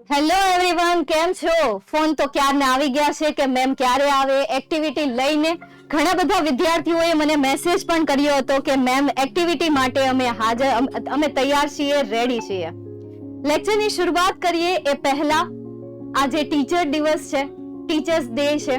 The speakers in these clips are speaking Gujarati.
હેલો એવરીવન, કેમ છો? ફોન તો ક્યારના આવી ગયા છે કે મેમ ક્યારે આવે એક્ટિવિટી લઈને. ઘણા બધા વિદ્યાર્થીઓએ મને મેસેજ પણ કર્યો હતો કે મેમ એક્ટિવિટી માટે અમે તૈયાર છીએ, રેડી છીએ. લેક્ચરની શરૂઆત કરીએ એ પહેલા આજે ટીચર દિવસ છે, ટીચર્સ ડે છે.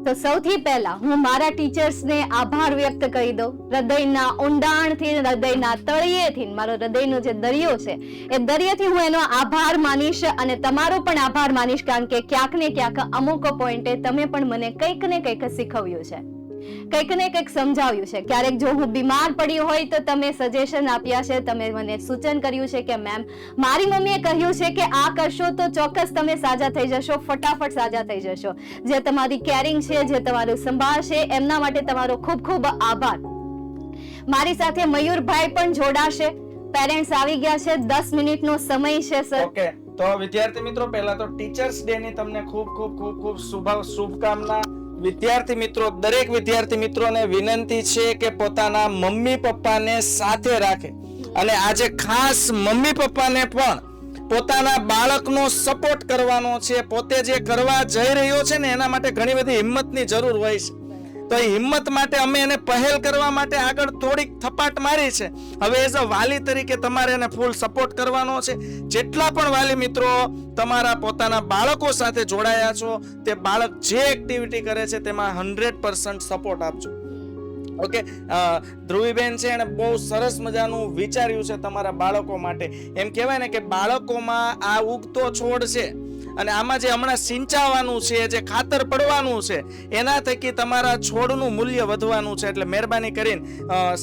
તો સૌથી પહેલા હું મારા ટીચર્સને આભાર વ્યક્ત કરી દઉં. હૃદયના ઊંડાણથી, હૃદયના તળિયેથી, મારો હૃદયનો જે દરિયો છે એ દરિયાથી હું એનો આભાર માનીશ અને તમારો પણ આભાર માનીશ, કારણ કે ક્યાંક ને ક્યાંક અમુક પોઈન્ટે તમે પણ મને કંઈક ને કંઈક શીખવ્યું છે, કંઈક ને કંઈક સમજાવ્યું છે. ક્યારેક જો હું બીમાર પડી હોય તો તમે સજેશન આપ્યા છે, તમે મને સૂચન કર્યું છે કે મેમ મારી મમ્મીએ કહ્યું છે કે આ કરશો તો ચોક્કસ તમે સાજા થઈ જશો, ફટાફટ સાજા થઈ જશો. જે તમારી કેરિંગ છે, જે તમારું સંભાળ છે, એમના માટે તમારો ખૂબ ખૂબ આભાર. મારી સાથે મયુરભાઈ પણ જોડાશે. પેરેન્ટ્સ આવી ગયા છે, 10 મિનિટનો સમય છે સર. ઓકે, તો વિદ્યાર્થી મિત્રો, પહેલા તો ટીચર્સ ડે ની તમને ખૂબ ખૂબ ખૂબ ખૂબ શુભકામના. વિદ્યાર્થી મિત્રો, દરેક વિદ્યાર્થી મિત્રોને વિનંતી છે કે પોતાના મમ્મી પપ્પાને સાથે રાખે અને આજે ખાસ મમ્મી પપ્પાને પણ પોતાના બાળકનો સપોર્ટ કરવાનો છે. પોતે જે કરવા જઈ રહ્યો છે ને એના માટે ઘણી બધી હિંમતની જરૂર હોય છે. તો એ હિંમત માટે અમે એને પહેલ કરવા માટે આગળ થોડીક થપાટ મારી છે. હવે એઝ અ વાલી તરીકે તમારે એને ફૂલ સપોર્ટ કરવાનો છે. જેટલા પણ વાલી મિત્રો તમારા પોતાના બાળકો સાથે જોડાયા છો, તે બાળક જે એક્ટિવિટી કરે છે તેમાં 100% સપોર્ટ આપજો. ઓકે, ધ્રુવીબેન છે એને બહુ સરસ મજાનું વિચાર્યું છે તમારા બાળકો માટે. એમ કહેવાય ને કે બાળકોમાં આ ઉગતો છોડ છે અને આમાં જે હમણાં સિંચાવાનું છે, જે ખાતર પડવાનું છે, એના થકી તમારા છોડનું મૂલ્ય વધવાનું છે. એટલે મહેરબાની કરીને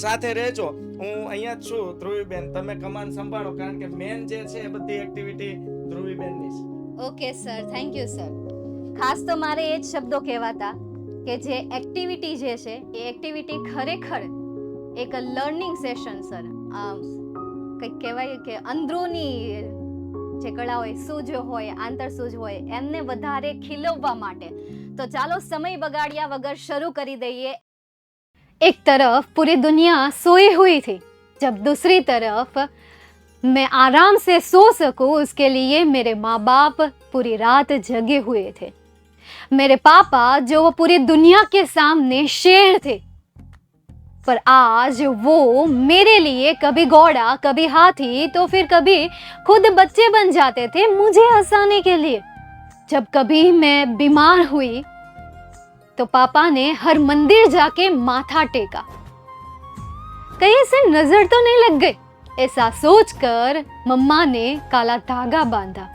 સાથે રહેજો. હું અહીંયા જ છું ધ્રુવીબેન, તમે કમાન સંભાળો, કારણ કે મેન જે છે એ બધી એક્ટિવિટી ધ્રુવીબેનની છે. Okay sir, thank you sir. ખાસ તો મારે એ જ શબ્દો કહેવાતા કે જે એક્ટિવિટી જે છે એ એક્ટિવિટી ખરેખર એક લર્નિંગ સેશન સર. કંઈક કહેવાય કે અંદરૂની જે કળા હોય, સૂઝ હોય, આંતરસૂઝ હોય, એમને વધારે ખીલવવા માટે. તો ચાલો સમય બગાડ્યા વગર શરૂ કરી દઈએ. एक तरफ पूरी दुनिया सोई हुई थी, जब दूसरी तरफ मैं आराम से सो सकूं उसके लिए मेरे माँ बाप पूरी रात जगे हुए थे. मेरे पापा जो वो पूरी दुनिया के सामने शेर थे, पर आज वो मेरे लिए कभी घोड़ा, कभी हाथी, तो फिर कभी खुद बच्चे बन जाते थे मुझे हंसाने के लिए. जब कभी मैं बीमार हुई तो पापा ने हर मंदिर जाके माथा टेका. कहीं से नजर तो नहीं लग गई, ऐसा सोचकर मम्मा ने काला धागा बांधा.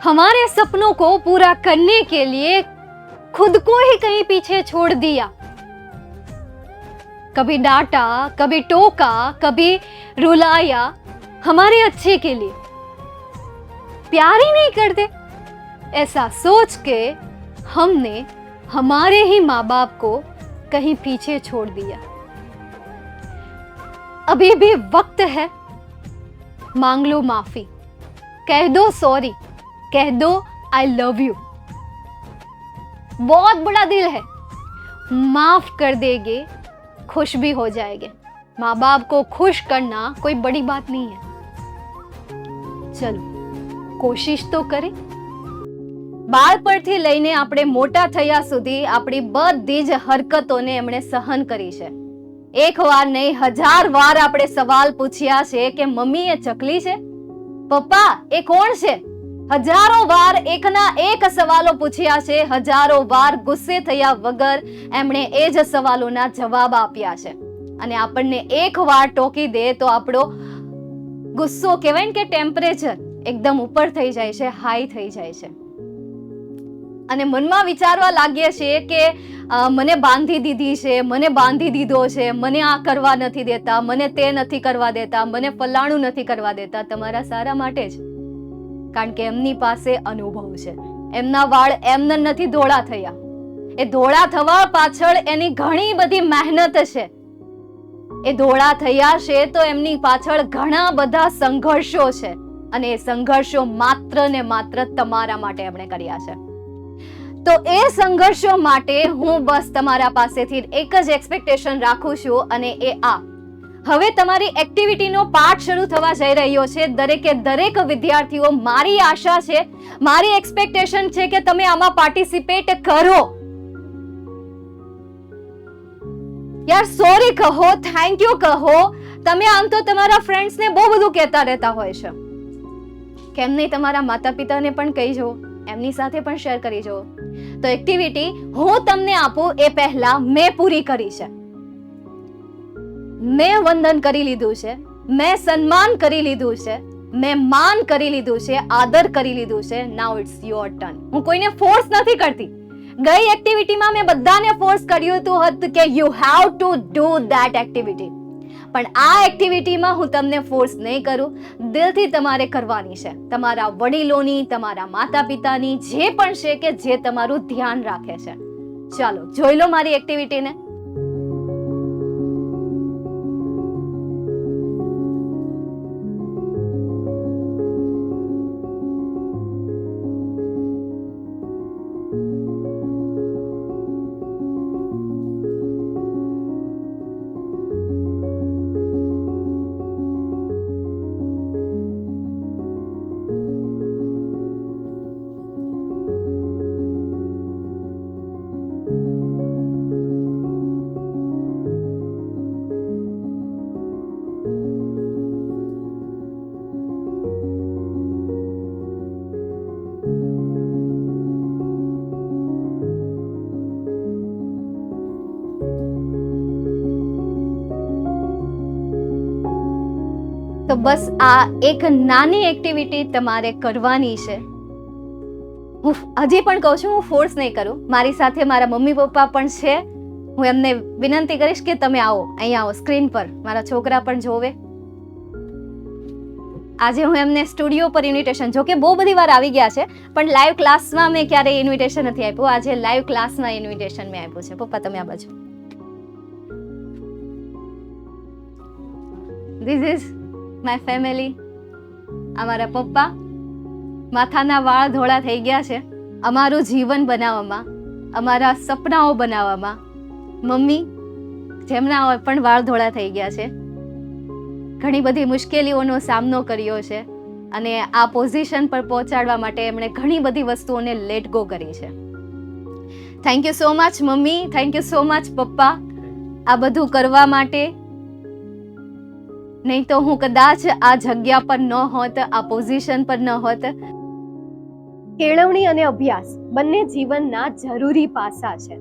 हमारे सपनों को पूरा करने के लिए खुद को ही कहीं पीछे छोड़ दिया. कभी डांटा, कभी टोका, कभी रुलाया, हमारे अच्छे के लिए. प्यार ही नहीं करते, ऐसा सोच के हमने हमारे ही माँ बाप को कहीं पीछे छोड़ दिया. अभी भी वक्त है, मांग लो माफी, कह दो सॉरी, कह दो आई लव यू. बहुत बड़ा दिल है, माफ कर देंगे, खुश भी हो जाएंगे. माँ बाप को खुश करना कोई बड़ी बात नहीं है. चलो कोशिश तो करें. બાળપણથી લઈને આપણે મોટા થયા સુધી આપણી બધી જ હરકતોને એમણે સહન કરી છે. એક વાર નહીં, 1000 વાર આપણે સવાલ પૂછ્યા છે કે મમ્મી એ ચકલી છે, પપ્પા એ કોણ છે. હજારો વાર એકના એક સવાલો પૂછ્યા છે, હજારો વાર ગુસ્સે થયા વગર એમણે એ જ સવાલોના જવાબ આપ્યા છે. અને આપણને એક વાર ટોકી દે તો આપણો ગુસ્સો, કહેવાય ને કે ટેમ્પરેચર એકદમ ઉપર થઈ જાય છે, હાઈ થઈ જાય છે. અને મનમાં વિચારવા લાગીએ છીએ કે મને બાંધી દીધી છે, મને બાંધી દીધો છે, મને આ કરવા નથી દેતા, મને તે નથી કરવા દેતા, મને ફલાણું નથી કરવા દેતા. તમારા સારા માટે જ, કારણ કે એમની પાસે અનુભવ છે. એમના વાળ એમને નથી ધોળા થયા, એ ધોળા થવા પાછળ એની ઘણી બધી મહેનત છે. એ ધોળા થયા છે તો એમની પાછળ ઘણા બધા સંઘર્ષો છે, અને એ સંઘર્ષો માત્ર ને માત્ર તમારા માટે એમણે કર્યા છે. તો એ સંઘર્ષો માટે હું બસ તમારા પાસેથી એક જ એક્સપેક્ટેશન રાખું છું, અને એ હવે તમારી એક્ટિવિટીનો પાઠ શરૂ થવા જઈ રહ્યો છે. દરેક વિદ્યાર્થીઓ, મારી આશા છે, મારી એક્સપેક્ટેશન છે કે તમે આમાં પાર્ટિસિપેટ કરો. યાર સોરી કહો, થેન્ક યુ કહો. તમે આમ તો તમારા ફ્રેન્ડ્સને બહુ બધું કહેતા રહેતા હોય છે, કેમ નહીં તમારા માતા પિતાને પણ કહી જવો, એમની સાથે પણ શેર કરી જવો. તો એક્ટિવિટી હું તમને આપું એ પહેલા મેં પૂરી કરી છે. મેં વંદન કરી લીધું છે, મેં સન્માન કરી લીધું છે, મેં માન કરી લીધું છે, આદર કરી લીધું છે. નાઉ ઇટ્સ યોર ટર્ન. હું કોઈને ફોર્સ નથી કરતી. ગઈ એક્ટિવિટીમાં મેં બધાને ફોર્સ કર્યું હતું કે you have to do that activity. પણ આ એક્ટિવિટીમાં હું તમને ફોર્સ નહીં કરું. દિલથી તમારે કરવાની છે. તમારા વડીલોની, તમારા માતા પિતાની, જે પણ છે કે જે તમારું ધ્યાન રાખે છે. ચાલો જોઈ લો મારી એક્ટિવિટીને. તો બસ આ એક નાની એક્ટિવિટી તમારે કરવાની છે. હું હજી પણ કહું છું, હું ફોર્સ નહીં કરું. મારી સાથે મારા મમ્મી પપ્પા પણ છે. હું એમને વિનંતી કરીશ કે તમે આવો, અહીંયા આવો સ્ક્રીન પર. મારા છોકરા પણ જોવે. આજે હું એમને સ્ટુડિયો પર ઇન્વિટેશન, જો કે બહુ બધી વાર આવી ગયા છે, પણ લાઈવ ક્લાસમાં મેં ક્યારેય ઇન્વિટેશન નથી આપ્યું. આજે લાઈવ ક્લાસમાં ઇન્વિટેશન મેં આપ્યું છે. પપ્પા તમે આ બાજુ. This is my family. અમારા પપ્પા માથાના વાળ ધોળા થઈ ગયા છે અમારું જીવન બનાવવામાં, અમારા સપનાઓ બનાવવામાં. મમ્મી જેમના પણ વાળ ધોળા થઈ ગયા છે, ઘણી બધી મુશ્કેલીઓનો સામનો કર્યો છે અને આ પોઝિશન પર પહોંચાડવા માટે એમણે ઘણી બધી વસ્તુઓને લેટ ગો કરી છે. Thank you so much mummy, thank you so much પપ્પા આ બધું કરવા માટે. નહીં તો હું કદાચ આ જગ્યા પર ન હોત, આ પોઝિશન પર ન હોત. કેળવણી અને અભ્યાસ બંને જીવનના જરૂરી પાસા છે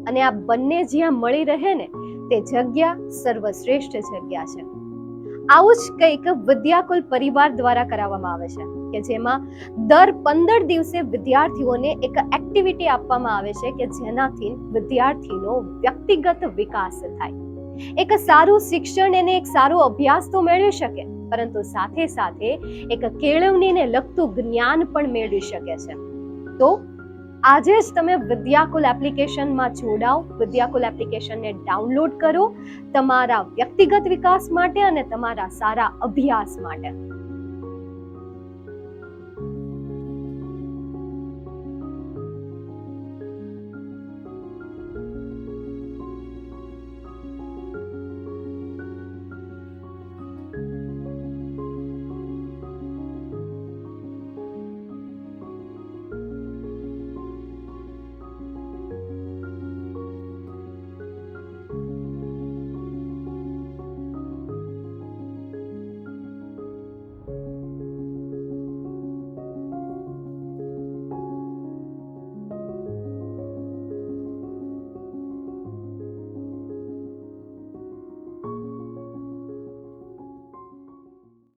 અને આ બંને જ્યાં મળી રહે ને તે જગ્યા સર્વશ્રેષ્ઠ જગ્યા છે. આવું જ કંઈક વિદ્યાકુલ પરિવાર દ્વારા કરાવવામાં આવે છે કે જેમાં દર 15 દિવસે વિદ્યાર્થીઓને એક એક્ટિવિટી આપવામાં આવે છે કે જેનાથી વિદ્યાર્થીનો વ્યક્તિગત વિકાસ થાય, એક સારું શિક્ષણ અને એક સારો અભ્યાસ તો મેળવી શકે, પરંતુ સાથે સાથે એક કેળવણીને લગતું જ્ઞાન પણ મેળવી શકે છે. તો આજે જ તમે વિદ્યાકુલ એપ્લિકેશનમાં જોડાઓ, વિદ્યાકુલ એપ્લિકેશનને ડાઉનલોડ કરો તમારા વ્યક્તિગત વિકાસ માટે અને તમારા સારા અભ્યાસ માટે.